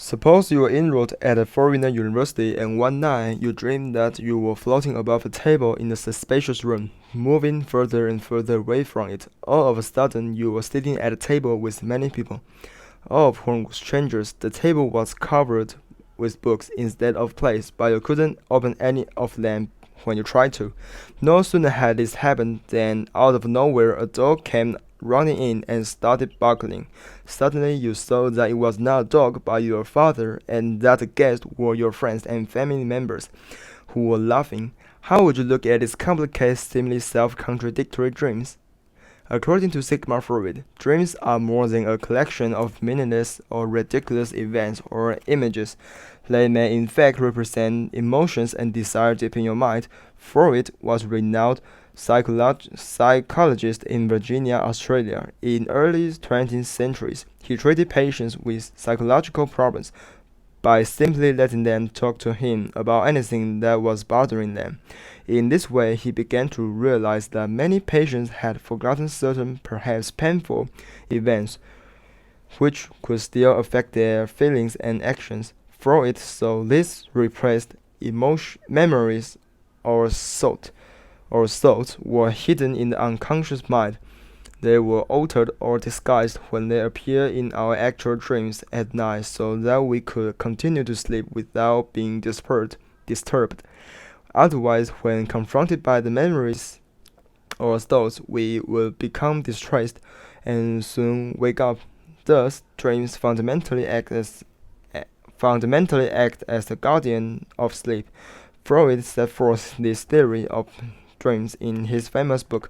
Suppose you were enrolled at a foreigner university and one night you dreamed that you were floating above a table in a spacious room, moving further and further away from it. All of a sudden, you were sitting at a table with many people, all of whom were strangers. The table was covered with books instead of plates, but you couldn't open any of them when you tried to. No sooner had this happened than out of nowhere a dog came running in and started barking. Suddenly you saw that it was not a dog but your father, and that the guests were your friends and family members who were laughing. How would you look at these complicated, seemingly self-contradictory dreams? According to Sigmund Freud, dreams are more than a collection of meaningless or ridiculous events or images. They may in fact represent emotions and desire deep in your mind. Freud was a renowned psychologist in Virginia, Australia. In early 20th centuries, he treated patients with psychological problems by simply letting them talk to him about anything that was bothering them. In this way, he began to realize that many patients had forgotten certain, perhaps painful, events which could still affect their feelings and actions. Freud saw these repressed memories or thoughts were hidden in the unconscious mind. They were altered or disguised when they appear in our actual dreams at night so that we could continue to sleep without being disturbed. Otherwise, when confronted by the memories or thoughts, we will become distressed and soon wake up. Thus, dreams fundamentally act as the guardian of sleep. Freud set forth this theory of dreams in his famous book,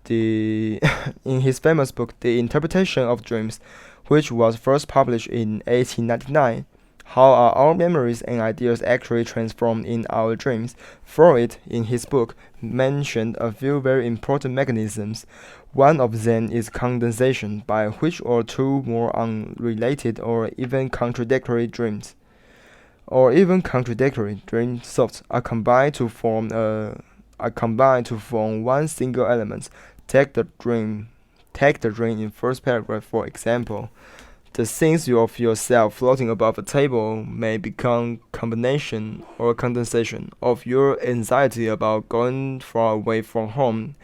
The Interpretation of Dreams, which was first published in 1899. How are our memories and ideas actually transformed in our dreams? Freud, in his book, mentioned a few very important mechanisms. One of them is condensation, by which or two more unrelated or even contradictory dream thoughts are combined to form one single element. Take the dream in first paragraph for example. The scenes of yourself floating above a table may become combination or condensation of your anxiety about going far away from home,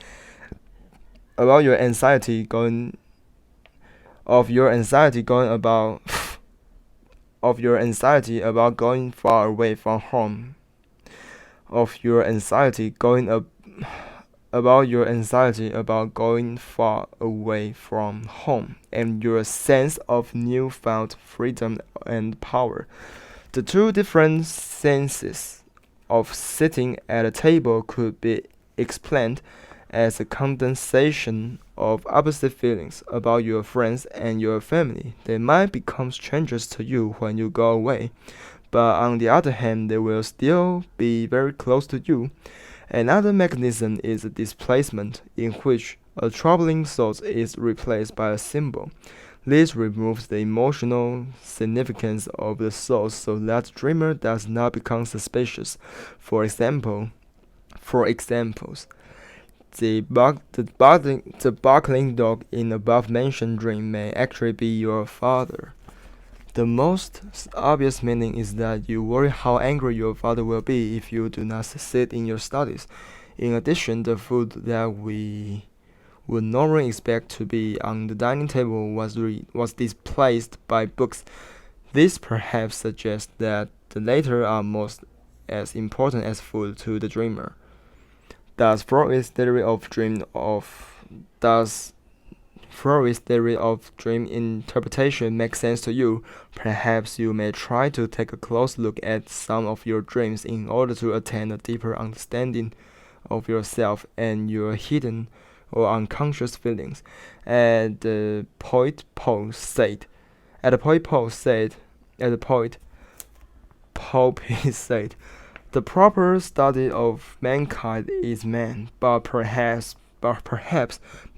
about your anxiety going of your anxiety going about of your anxiety about going far away from home, of your anxiety going up about your anxiety about going far away from home, and your sense of newfound freedom and power. The two different senses of sitting at a table could be explained as a condensation of opposite feelings about your friends and your family. They might become strangers to you when you go away, but on the other hand, they will still be very close to you. Another mechanism is displacement, in which a troubling thought is replaced by a symbol. This removes the emotional significance of the thought so that the dreamer does not become suspicious. For examples, the barking dog in above-mentioned dream may actually be your father. The most obvious meaning is that you worry how angry your father will be if you do not succeed in your studies. In addition, the food that we would normally expect to be on the dining table was displaced by books. This perhaps suggests that the latter are most as important as food to the dreamer. Does Freud's theory of dream interpretation make sense to you? Perhaps you may try to take a close look at some of your dreams in order to attain a deeper understanding of yourself and your hidden or unconscious feelings. At the point Pope said, the proper study of mankind is man, but perhaps